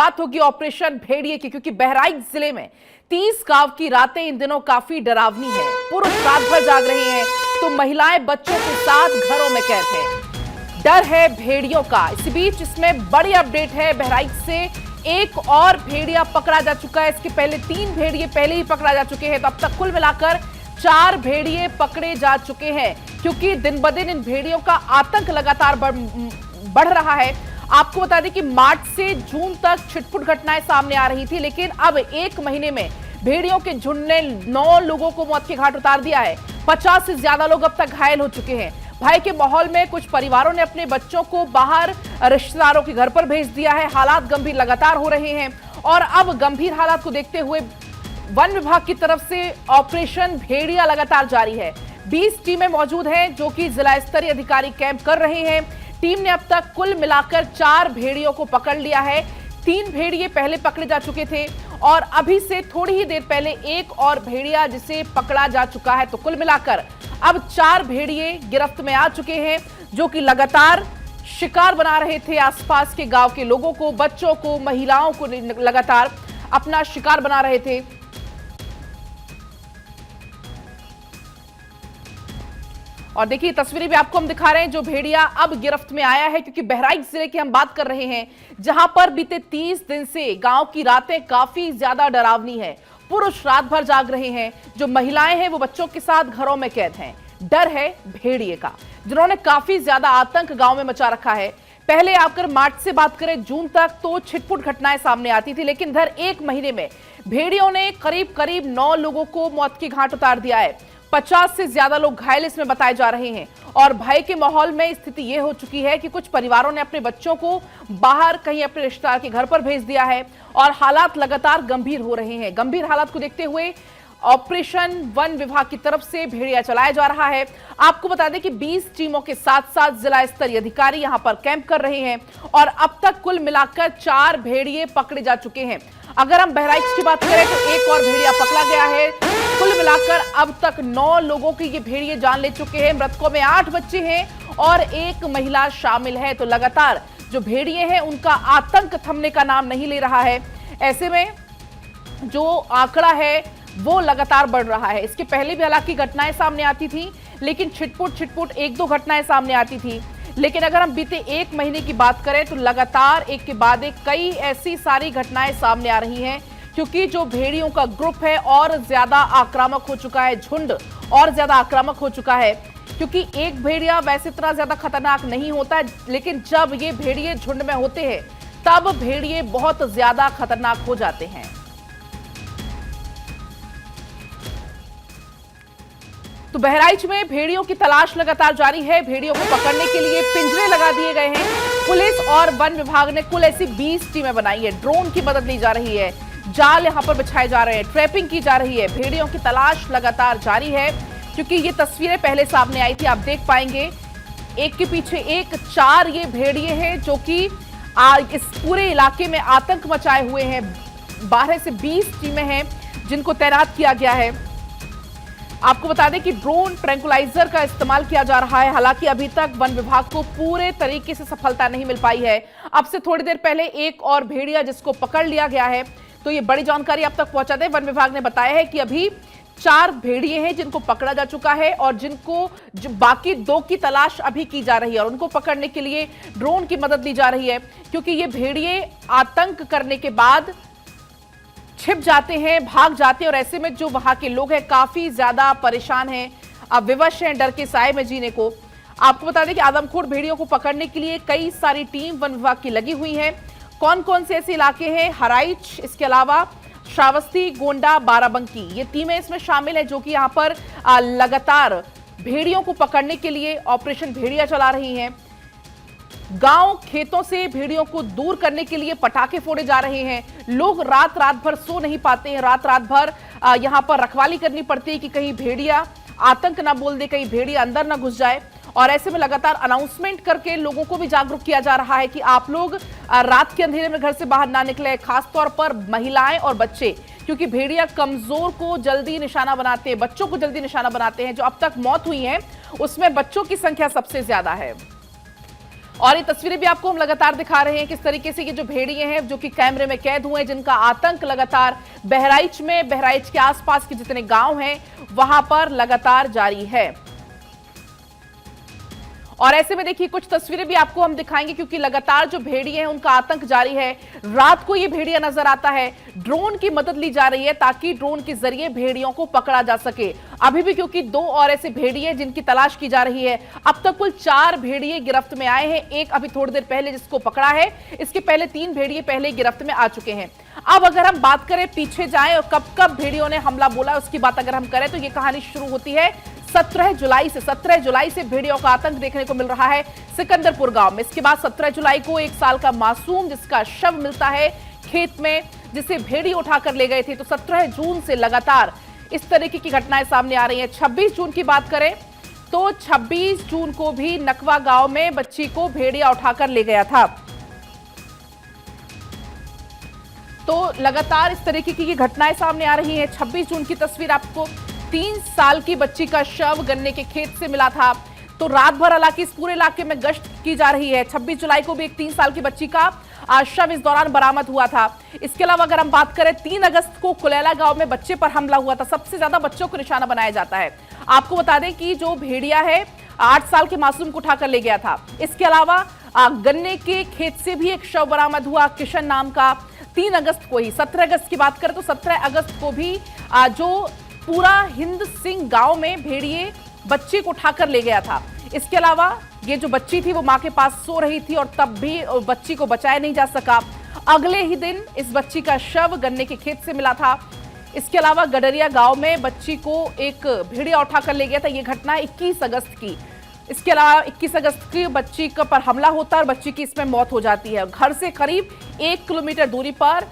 बात होगी ऑपरेशन भेड़िए की, क्योंकि बहराइच जिले में 30 गांव की रातें इन दिनों काफी डरावनी है। पुरुष रात भर जाग रहे हैं तो महिलाएं बच्चों के साथ घरों में कैद हैं। डर है भेड़ियों का। इसी बीच इसमें बड़ी अपडेट है, बहराइच से एक और भेड़िया पकड़ा जा चुका है। इसके पहले 3 भेड़िए पहले ही पकड़ा जा चुके हैं, तो अब तक कुल मिलाकर 4 भेड़िए पकड़े जा चुके हैं, क्योंकि दिन ब दिन इन भेड़ियों का आतंक लगातार बढ़ रहा है। आपको बता दें कि मार्च से जून तक छिटपुट घटनाएं सामने आ रही थी, लेकिन अब 1 महीने में भेड़ियों के झुंड ने 9 लोगों को मौत के घाट उतार दिया है। 50 से ज्यादा लोग अब तक घायल हो चुके हैं। भय के माहौल में कुछ परिवारों ने अपने बच्चों को बाहर रिश्तेदारों के घर पर भेज दिया है। हालात गंभीर लगातार हो रहे हैं और अब गंभीर हालात को देखते हुए वन विभाग की तरफ से ऑपरेशन भेड़िया लगातार जारी है। 20 टीमें मौजूद हैं जो कि जिला स्तरीय अधिकारी कैंप कर रहे हैं। टीम ने अब तक कुल मिलाकर 4 भेड़ियों को पकड़ लिया है। 3 भेड़िए पहले पकड़े जा चुके थे और अभी से थोड़ी ही देर पहले एक और भेड़िया जिसे पकड़ा जा चुका है। तो कुल मिलाकर अब 4 भेड़िए गिरफ्त में आ चुके हैं, जो कि लगातार शिकार बना रहे थे आसपास के गांव के लोगों को, बच्चों को, महिलाओं को लगातार अपना शिकार बना रहे थे। और देखिए तस्वीरें भी आपको हम दिखा रहे हैं, जो भेड़िया अब गिरफ्त में आया है, क्योंकि बहराइच जिले की हम बात कर रहे हैं, जहां पर बीते 30 दिन से गांव की रातें काफी ज्यादा डरावनी है। पुरुष रात भर जाग रहे हैं, जो महिलाएं हैं वो बच्चों के साथ घरों में कैद हैं। डर है भेड़िए का, जिन्होंने काफी ज्यादा आतंक गांव में मचा रखा है। पहले आकर मार्च से बात करें जून तक तो छिटपुट घटनाएं सामने आती थी, लेकिन इधर 1 महीने में भेड़ियों ने करीब 9 लोगों को मौत के घाट उतार दिया है। 50 से ज्यादा लोग घायल इसमें बताए जा रहे हैं और भय के माहौल में स्थिति यह हो चुकी है कि कुछ परिवारों ने अपने बच्चों को बाहर कहीं अपने रिश्तेदार के घर पर भेज दिया है और हालात लगातार गंभीर हो रहे हैं। गंभीर हालात को देखते हुए ऑपरेशन वन विभाग की तरफ से भेड़िया चलाया जा रहा है। आपको बता दें कि 20 टीमों के साथ साथ जिला स्तरीय अधिकारी यहां पर कैंप कर रहे हैं और अब तक कुल मिलाकर 4 भेड़िए पकड़े जा चुके हैं। अगर हम बहराइच की बात करें तो एक और भेड़िया पकड़ा गया है। कुल मिलाकर अब तक 9 लोगों की ये भेड़िए जान ले चुके हैं। मृतकों में 8 बच्चे हैं और 1 महिला शामिल है। तो लगातार जो भेड़िए हैं उनका आतंक थमने का नाम नहीं ले रहा है। ऐसे में जो आंकड़ा है वो लगातार बढ़ रहा है। इसके पहले भी हालांकि घटनाएं सामने आती थी, लेकिन छिटपुट 1-2 घटनाएं सामने आती थी। लेकिन अगर हम बीते 1 महीने की बात करें तो लगातार एक के बाद एक कई ऐसी सारी घटनाएं सामने आ रही हैं, क्योंकि जो भेड़ियों का ग्रुप है और ज्यादा आक्रामक हो चुका है, झुंड और ज्यादा आक्रामक हो चुका है। क्योंकि एक भेड़िया वैसे इतना ज्यादा खतरनाक नहीं होता है, लेकिन जब ये भेड़िए झुंड में होते हैं तब भेड़िए बहुत ज्यादा खतरनाक हो जाते हैं। तो बहराइच में भेड़ियों की तलाश लगातार जारी है। भेड़ियों को पकड़ने के लिए पिंजरे लगा दिए गए हैं। पुलिस और वन विभाग ने कुल ऐसी 20 टीमें बनाई है। ड्रोन की मदद ली जा रही है, जाल यहां पर बिछाए जा रहे हैं, ट्रैपिंग की जा रही है। भेड़ियों की तलाश लगातार जारी है, क्योंकि ये तस्वीरें पहले सामने आई थी, आप देख पाएंगे एक के पीछे एक 4 ये भेड़िए हैं जो कि इस पूरे इलाके में आतंक मचाए हुए हैं। 12 से 20 टीमें हैं जिनको तैनात किया गया है। आपको बता दें कि ड्रोन ट्रैंकुलाइजर का इस्तेमाल किया जा रहा है। हालांकि अभी तक वन विभाग को पूरे तरीके से सफलता नहीं मिल पाई है। अब से थोड़ी देर पहले एक और भेड़िया जिसको पकड़ लिया गया है। तो ये बड़ी जानकारी आप तक पहुंचा दें, वन विभाग ने बताया है कि अभी 4 भेड़िए हैं जिनको पकड़ा जा चुका है और जो बाकी 2 की तलाश अभी की जा रही है और उनको पकड़ने के लिए ड्रोन की मदद ली जा रही है, क्योंकि ये भेड़िए आतंक करने के बाद छिप जाते हैं, भाग जाते हैं और ऐसे में जो वहां के लोग हैं काफी ज्यादा परेशान हैं, अब विवश हैं डर के साए में जीने को। आपको बता दें कि आदमखोर भेड़ियों को पकड़ने के लिए कई सारी टीम वन विभाग की लगी हुई है। कौन कौन से ऐसे इलाके हैं? हराइच, इसके अलावा श्रावस्ती, गोंडा, बाराबंकी, ये टीमें इसमें शामिल है जो कि यहाँ पर लगातार भेड़ियों को पकड़ने के लिए ऑपरेशन भेड़िया चला रही हैं। गांव खेतों से भेड़ियों को दूर करने के लिए पटाखे फोड़े जा रहे हैं। लोग रात भर सो नहीं पाते हैं, रात भर यहां पर रखवाली करनी पड़ती है कि कहीं भेड़िया आतंक ना बोल दे, कहीं भेड़िया अंदर ना घुस जाए। और ऐसे में लगातार अनाउंसमेंट करके लोगों को भी जागरूक किया जा रहा है कि आप लोग रात के अंधेरे में घर से बाहर ना निकले, खासतौर पर महिलाएं और बच्चे, क्योंकि भेड़िया कमजोर को जल्दी निशाना बनाते हैं, बच्चों को जल्दी निशाना बनाते हैं। जो अब तक मौत हुई है उसमें बच्चों की संख्या सबसे ज्यादा है। और ये तस्वीरें भी आपको हम लगातार दिखा रहे हैं किस तरीके से ये जो भेड़िए हैं जो कि कैमरे में कैद हुए हैं, जिनका आतंक लगातार बहराइच के आसपास के जितने गांव हैं वहां पर लगातार जारी है। और ऐसे में देखिए कुछ तस्वीरें भी आपको हम दिखाएंगे क्योंकि लगातार जो भेड़िए हैं उनका आतंक जारी है। रात को ये भेड़िया नजर आता है, ड्रोन की मदद ली जा रही है ताकि ड्रोन के जरिए भेड़ियों को पकड़ा जा सके। अभी भी क्योंकि 2 और ऐसे भेड़िए जिनकी तलाश की जा रही है। अब तक कुल 4 भेड़िए गिरफ्त में आए हैं, एक अभी थोड़ी देर पहले जिसको पकड़ा है। इसके पहले 3 भेड़िए पहले गिरफ्त में आ चुके हैं। अब अगर हम बात करें पीछे जाएं और कब कब भेड़ियों ने हमला बोला उसकी बात अगर हम करें तो ये कहानी शुरू होती है 17 जुलाई से भेड़ियों का आतंक देखने को मिल रहा है सिकंदरपुर गांव में। इसके बाद 17 जुलाई को 1 साल का मासूम जिसका शव मिलता है खेत में, जिसे भेड़ी उठाकर ले गए थे। तो 17 जून से लगातार इस तरीके की घटनाएं सामने आ रही हैं। 26 जून की बात करें तो 26 जून को भी नकवा गांव में बच्ची को भेड़िया उठाकर ले गया था। तो लगातार इस तरीके की घटनाएं सामने आ रही हैं। 26 जून की तस्वीर आपको 3 साल की बच्ची का शव गन्ने के खेत से मिला था। तो रात भर हालांकि इस पूरे इलाके में गश्त की जा रही है। 26 जुलाई को भी एक 3 साल की बच्ची का शव इस दौरान बरामद हुआ था। इसके अलावा अगर हम बात करें 3 अगस्त को कुलेला गांव में बच्चे पर हमला हुआ था। सबसे ज्यादा बच्चों को निशाना बनाया जाता है। आपको बता दें कि जो भेड़िया है 8 साल के मासूम को उठाकर ले गया था। इसके अलावा गन्ने के खेत से भी एक शव बरामद हुआ किशन नाम का 3 अगस्त को ही। 17 अगस्त की बात करें तो 17 अगस्त को भी जो पूरा हिंद सिंह गांव में भेड़िए बच्चे को उठाकर ले गया था। इसके अलावा ये जो बच्ची थी वो मां के पास सो रही थी और तब भी बच्ची को बचाया नहीं जा सका। अगले ही दिन इस बच्ची का शव गन्ने के खेत से मिला था। इसके अलावा गडरिया गांव में बच्ची को एक भेड़िया उठाकर ले गया था। यह घटना 21 अगस्त की। इसके अलावा 21 अगस्त की बच्ची पर हमला होता है और बच्ची की इसमें मौत हो जाती है। घर से करीब 1 किलोमीटर दूरी पर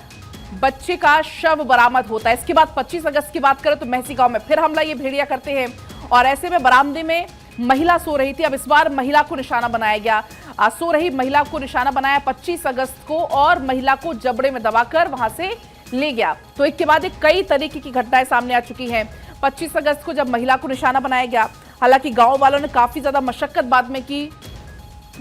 बच्चे का शव बरामद होता है। इसके बाद 25 अगस्त की बात करें तो महसी गांव में फिर हमला ये भेड़िया करते हैं और ऐसे में बरामदे में महिला सो रही थी। अब इस बार महिला को निशाना बनाया गया। सो रही महिला को निशाना बनाया 25 अगस्त को और महिला को जबड़े में दबाकर वहां से ले गया। तो एक के बाद एक कई तरीके की घटनाएं सामने आ चुकी हैं। 25 अगस्त को जब महिला को निशाना बनाया गया, हालांकि गांव वालों ने काफी ज्यादा मशक्कत बाद में की।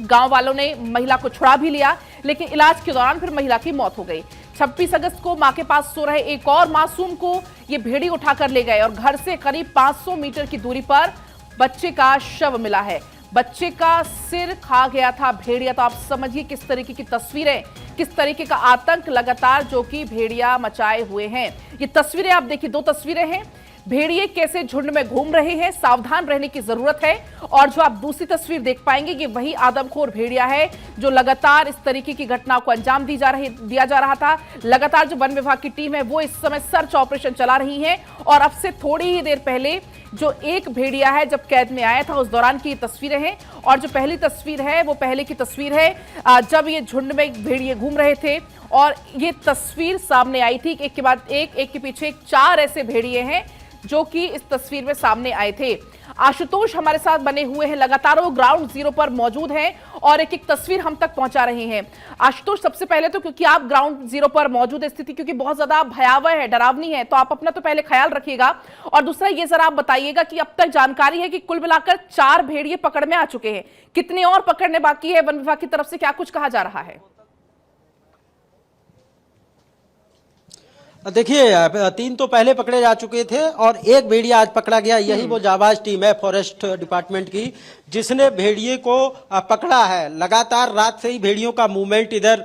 गांव वालों ने महिला को छुड़ा भी लिया लेकिन इलाज के दौरान फिर महिला की मौत हो गई। 26 अगस्त को मां के पास सो रहे एक और मासूम को ये भेड़ी उठाकर ले गए और घर से करीब 500 मीटर की दूरी पर बच्चे का शव मिला है। बच्चे का सिर खा गया था भेड़िया। तो आप समझिए किस तरीके की तस्वीरें, किस तरीके का आतंक लगातार जो कि भेड़िया मचाए हुए हैं। ये तस्वीरें आप देखिए, 2 तस्वीरें हैं। भेड़िए कैसे झुंड में घूम रहे हैं, सावधान रहने की जरूरत है। और जो आप दूसरी तस्वीर देख पाएंगे ये वही आदमखोर भेड़िया है जो लगातार इस तरीके की घटना को अंजाम दिया जा रहा था। लगातार जो वन विभाग की टीम है वो इस समय सर्च ऑपरेशन चला रही है और अब से थोड़ी ही देर पहले जो एक भेड़िया है जब कैद में आया था उस दौरान की तस्वीरें हैं। और जो पहली तस्वीर है वो पहले की तस्वीर है जब ये झुंड में भेड़िए घूम रहे थे और ये तस्वीर सामने आई थी। एक के बाद एक के पीछे 4 ऐसे भेड़िए हैं जो कि इस तस्वीर में सामने आए थे। आशुतोष हमारे साथ बने हुए हैं, लगातार वो ग्राउंड जीरो पर मौजूद हैं और एक एक तस्वीर हम तक पहुंचा रहे हैं। आशुतोष, सबसे पहले तो क्योंकि आप ग्राउंड जीरो पर मौजूद है, स्थिति क्योंकि बहुत ज्यादा भयावह है, डरावनी है, तो आप अपना तो पहले ख्याल रखिएगा। और दूसरा ये जरा आप बताइएगा कि अब तक जानकारी है कि कुल मिलाकर 4 भेड़िए पकड़ में आ चुके हैं, कितने और पकड़ने बाकी है? वन विभाग की तरफ से क्या कुछ कहा जा रहा है? देखिए 3 तो पहले पकड़े जा चुके थे और एक भेड़िया आज पकड़ा गया। यही वो जाबाज टीम है फॉरेस्ट डिपार्टमेंट की जिसने भेड़िए को पकड़ा है। लगातार रात से ही भेड़ियों का मूवमेंट इधर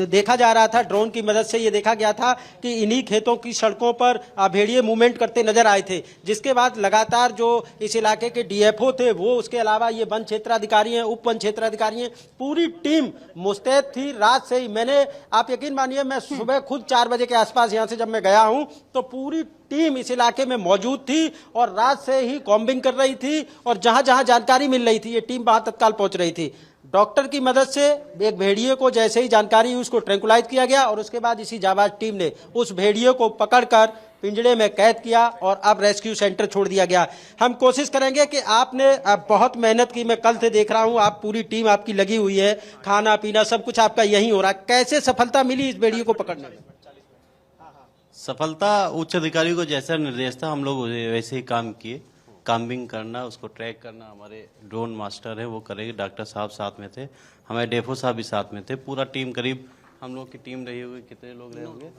देखा जा रहा था। ड्रोन की मदद से ये देखा गया था कि इन्हीं खेतों की सड़कों पर भेड़िए मूवमेंट करते नजर आए थे। जिसके बाद लगातार जो इस इलाके के डीएफओ थे वो, उसके अलावा ये वन क्षेत्राधिकारी हैं, उप वन क्षेत्राधिकारी हैं, पूरी टीम मुस्तैद थी रात से ही। मैंने, आप यकीन मानिए, मैं सुबह खुद 4 बजे के आसपास यहाँ से जब मैं गया हूं तो पूरी टीम इस इलाके में मौजूद थी और रात से ही कॉम्बिंग कर रही थी और जहां जहां जानकारी मिल रही थी ये टीम वहां तत्काल पहुंच रही थी। डॉक्टर की मदद से एक भेड़िए को जैसे ही जानकारी हुई उसको ट्रैंकुलाइज किया गया और उसके बाद इसी जाबाज टीम ने उस भेड़िए को पकड़कर पिंजड़े में कैद किया और अब रेस्क्यू सेंटर छोड़ दिया गया। हम कोशिश करेंगे कि आपने बहुत मेहनत की, मैं कल से देख रहा हूं, आप पूरी टीम आपकी लगी हुई है, खाना पीना सब कुछ आपका यहीं हो रहा है। कैसे सफलता मिली इस भेड़िए को पकड़ने में? सफलता उच्च अधिकारियों को जैसा निर्देश था हम लोग वैसे ही काम किए। काम्बिंग करना, उसको ट्रैक करना हमारे ड्रोन मास्टर है वो करेंगे। डॉक्टर साहब साथ में थे, हमारे डेफो साहब भी साथ में थे। पूरा टीम, करीब हम लोग की टीम रही होगी, कितने लोग रहे होंगे?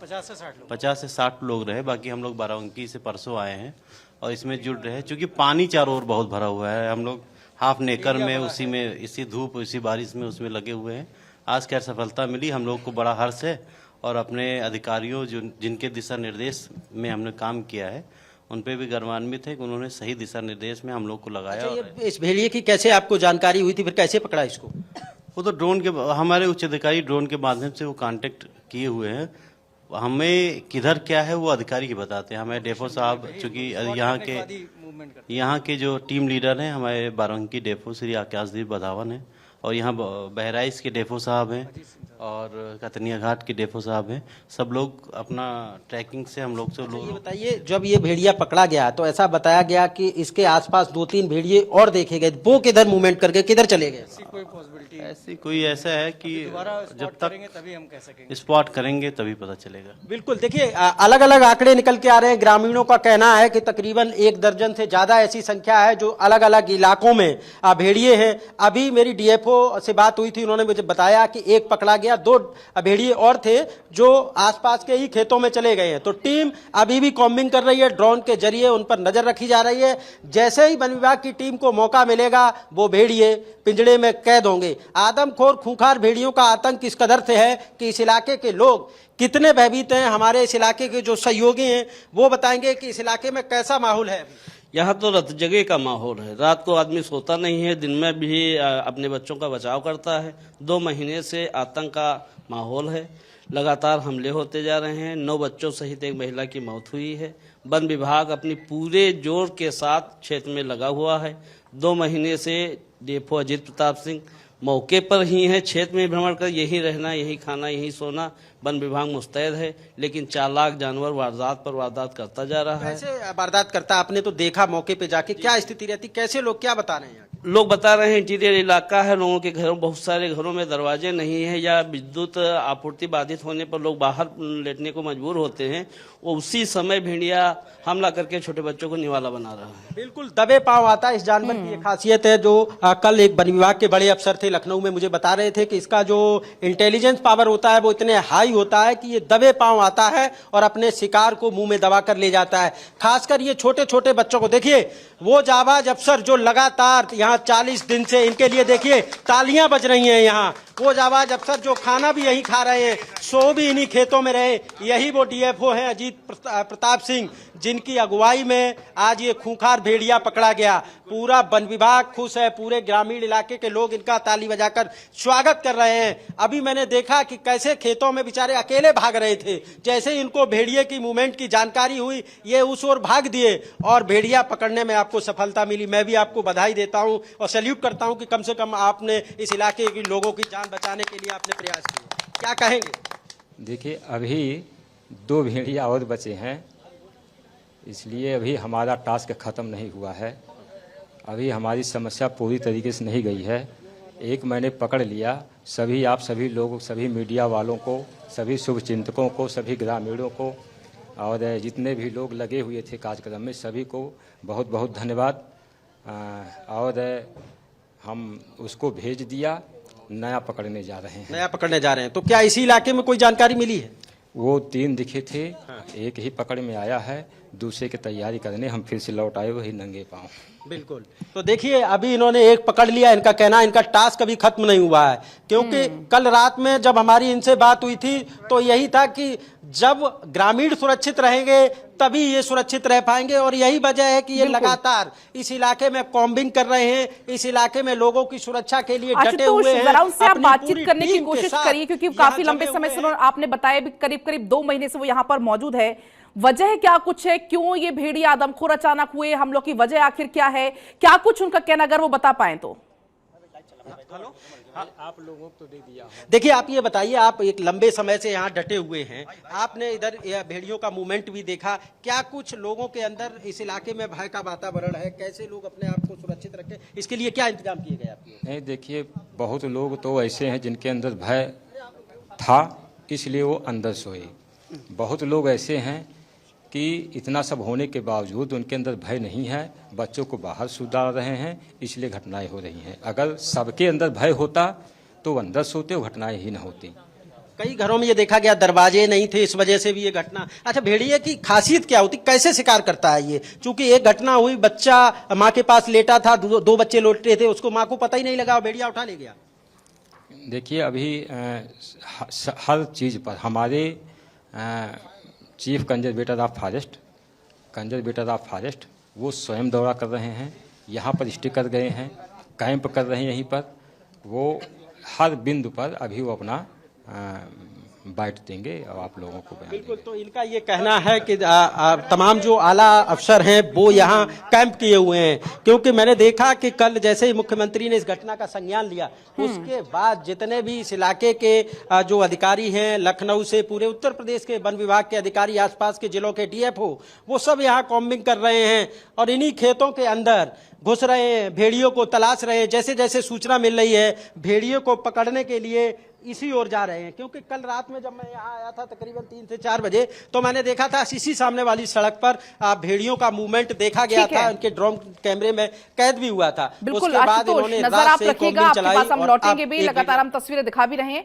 50 से 60 लोग रहे। बाकी हम लोग बाराबंकी से परसों आए हैं और इसमें जुड़ रहे हैं, क्योंकि पानी चारों ओर बहुत भरा हुआ है। हम लोग हाफ नेकर में, उसी में, इसी धूप, इसी बारिश में उसमें लगे हुए हैं। आज खैर सफलता मिली, हम लोग को बड़ा हर्ष है। और अपने अधिकारियों जिनके दिशा निर्देश में हमने काम किया है, उन पे भी गर्वान्वित है कि उन्होंने सही दिशा निर्देश में हम लोग को लगाया। अच्छा, ये इस भेड़िए की कैसे आपको जानकारी हुई थी, फिर कैसे पकड़ा इसको? वो तो ड्रोन के, हमारे उच्च अधिकारी ड्रोन के माध्यम से वो कांटेक्ट किए हुए हैं। हमें किधर क्या है वो अधिकारी ही बताते हैं। हमारे डेफो साहब, चूँकि यहाँ के जो टीम लीडर हैं हमारे बाराबंकी डेफो श्री आकाशदीप बधावन हैं, और यहाँ बहराइच के डेफो साहब हैं, और कतनिया घाट के डेफो साहब हैं। सब लोग अपना ट्रैकिंग से हम लोग से ये बताइए, जब ये भेड़िया पकड़ा गया तो ऐसा बताया गया कि इसके आसपास 2-3 भेड़िए और देखे गए, वो किधर मूवमेंट करके किधर चले गए? ऐसी कोई ऐसा है कि जब तक तभी हम कह सकेंगे, स्पॉट करेंगे तभी पता चलेगा। बिल्कुल, देखिए अलग अलग आंकड़े निकल के आ रहे हैं। ग्रामीणों का कहना है कि तकरीबन 1 दर्जन से ज्यादा ऐसी संख्या है जो अलग अलग इलाकों में भेड़िए हैं। अभी मेरी डीएफओ से बात हुई थी, उन्होंने मुझे बताया कि 1 पकड़ा गया, 2 भेड़िए और थे जो आसपास के ही खेतों में चले गए हैं। तो टीम अभी भी कॉम्बिंग कर रही है, ड्रोन के जरिए उन पर नजर रखी जा रही है। जैसे ही वन विभाग की टीम को मौका मिलेगा वो भेड़िए पिंजड़े में कैद होंगे। आदमखोर खूंखार भेड़ियों का आतंक इस कदर से है कि इस इलाके के लोग कितने भयभीत हैं। हमारे इस इलाके के जो सहयोगी हैं वो बताएंगे कि इस इलाके में कैसा माहौल है। यहाँ तो रत जगह का माहौल है। रात को आदमी सोता नहीं है, दिन में भी अपने बच्चों का बचाव करता है। 2 महीने से आतंक का माहौल है, लगातार हमले होते जा रहे हैं। 9 बच्चों सहित एक महिला की मौत हुई है। वन विभाग अपनी पूरे जोर के साथ क्षेत्र में लगा हुआ है। 2 महीने से डेफो अजीत प्रताप सिंह मौके पर ही हैं, क्षेत्र में भ्रमण कर यही रहना, यही खाना, यही सोना। वन विभाग मुस्तैद है, लेकिन चालाक जानवर वारदात पर वारदात करता जा रहा है। कैसे वारदात करता? आपने तो देखा मौके पे जाके, क्या स्थिति रहती, कैसे लोग क्या बता रहे हैं? लोग बता रहे हैं इंटीरियर इलाका है, लोगों के घरों, बहुत सारे घरों में दरवाजे नहीं है या विद्युत आपूर्ति बाधित होने पर लोग बाहर लेटने को मजबूर होते हैं। वो उसी समय भेड़िया हमला करके छोटे बच्चों को निवाला बना रहा है। बिल्कुल दबे पांव आता है इस जानवर की। एक खासियत है जो कल एक वन विभाग के बड़े अफसर थे लखनऊ में, मुझे बता रहे थे कि इसका जो इंटेलिजेंस पावर होता है वो इतने हाई होता है कि ये दबे पांव आता है और अपने शिकार को मुंह में दबा कर ले जाता है। खासकर ये छोटे छोटे बच्चों को देखिए, वो जाबाज अफसर जो लगातार यहाँ 40 दिन से, इनके लिए देखिए तालियां बज रही हैं यहाँ। वो जाबाज अफसर जो खाना भी यहीं खा रहे हैं, सो भी इन्हीं खेतों में रहे, यही वो डीएफओ हैं अजीत प्रताप सिंह, जिनकी अगुवाई में आज ये खूंखार भेड़िया पकड़ा गया। पूरा वन विभाग खुश है, पूरे ग्रामीण इलाके के लोग इनका ताली बजाकर स्वागत कर रहे हैं। अभी मैंने देखा कि कैसे खेतों में बेचारे अकेले भाग रहे थे। जैसे ही इनको भेड़िए की मूवमेंट की जानकारी हुई, ये उस ओर भाग दिए और भेड़िया पकड़ने में आपको सफलता मिली। मैं भी आपको बधाई देता हूं और सैल्यूट करता हूं कि कम से कम आपने इस इलाके के लोगों की जान बचाने के लिए आपने प्रयास किए। क्या कहेंगे? देखिए, अभी 2 भेड़िया और बचे हैं, इसलिए अभी हमारा टास्क ख़त्म नहीं हुआ है। अभी हमारी समस्या पूरी तरीके से नहीं गई है। एक मैंने पकड़ लिया। सभी आप सभी लोगों, सभी मीडिया वालों को, सभी शुभचिंतकों को, सभी ग्रामीणों को और जितने भी लोग लगे हुए थे कार्यक्रम में, सभी को बहुत बहुत धन्यवाद। और हम उसको भेज दिया, नया पकड़ने जा रहे हैं। नया पकड़ने जा रहे हैं, तो क्या इसी इलाके में कोई जानकारी मिली है? वो 3 दिखे थे, एक ही पकड़ में आया है, दूसरे की तैयारी करने हम फिर से लौट आए वही नंगे पांव। बिल्कुल, तो देखिए अभी इन्होंने एक पकड़ लिया। इनका कहना, इनका टास्क अभी खत्म नहीं हुआ है, क्योंकि कल रात में जब हमारी इनसे बात हुई थी तो यही था कि जब ग्रामीण सुरक्षित रहेंगे तभी ये सुरक्षित रह पाएंगे। और यही वजह है कि ये लगातार इस इलाके में कॉम्बिंग कर रहे हैं, इस इलाके में लोगों की सुरक्षा के लिए डटे हुए हैं। जरा उनसे आप बातचीत करने की कोशिश करिए, क्योंकि काफी लंबे समय से आपने बताया भी करीब 2 महीने से वो यहाँ पर मौजूद है। वजह क्या कुछ है, क्यों ये भेड़िया आदमखोर अचानक हुए, हम लोग की वजह आखिर क्या है, क्या कुछ उनका कहना, अगर वो बता पाए तो। आप लोगों को तो दे दिया। देखिए, आप ये बताइए, आप एक लंबे समय से यहाँ डटे हुए हैं, आपने इधर भेड़ियों का मूवमेंट भी देखा, क्या कुछ लोगों के अंदर इस इलाके में भय का वातावरण है? कैसे लोग अपने आप को सुरक्षित रखें, इसके लिए क्या इंतजाम किए गए आपके? नहीं, देखिए, बहुत लोग तो ऐसे हैं जिनके अंदर भय था, इसलिए वो अंदर सोए। बहुत लोग ऐसे हैं कि इतना सब होने के बावजूद उनके अंदर भय नहीं है, बच्चों को बाहर सुधार रहे हैं, इसलिए घटनाएं हो रही हैं। अगर सबके अंदर भय होता तो वो अंदर सोते, वो घटनाएं ही न होती। कई घरों में ये देखा गया दरवाजे नहीं थे, इस वजह से भी ये घटना। अच्छा, भेड़िए की खासियत क्या होती, कैसे शिकार करता है ये? क्योंकि एक घटना हुई, बच्चा माँ के पास लेटा था, दो बच्चे लौटे थे, उसको माँ को पता ही नहीं लगा, भेड़िया उठा ले गया। देखिए, अभी हर चीज़ पर हमारे चीफ कंजर्वेटर ऑफ फॉरेस्ट वो स्वयं दौरा कर रहे हैं, यहाँ पर स्टिकर गए हैं, कैंप कर रहे हैं, यहीं पर वो हर बिंदु पर अभी वो अपना बाइट देंगे और आप लोगों को बयान बिल्कुल। देंगे। तो इनका ये कहना है कि तमाम जो आला अफसर हैं वो यहाँ कैंप किए हुए हैं, क्योंकि मैंने देखा कि कल जैसे ही मुख्यमंत्री ने इस घटना का संज्ञान लिया, उसके बाद जितने भी इस इलाके के जो अधिकारी हैं, लखनऊ से पूरे उत्तर प्रदेश के वन विभाग के अधिकारी, आसपास के जिलों के डीएफओ, वो सब यहाँ कॉम्बिंग कर रहे हैं और इन्हीं खेतों के अंदर घुस रहे हैं, भेड़ियों को तलाश रहे हैं। जैसे जैसे सूचना मिल रही है, भेड़ियों को पकड़ने के लिए इसी ओर जा रहे हैं। क्योंकि कल रात में जब मैं यहाँ आया था तकरीबन 3 से 4 बजे, तो मैंने देखा था इसी सामने वाली सड़क पर भेड़ियों का मूवमेंट देखा गया था, उनके ड्रोन कैमरे में कैद भी हुआ था। बिल्कुल उसके बाद आशुतोष, इन्होंने नजर रात आप से रखिएगा, कॉम्बिंग आपके चलाई पास हम और लौटेंगे अब भी, एक लगातार हम तस्वीरें दिखा भी रहे हैं।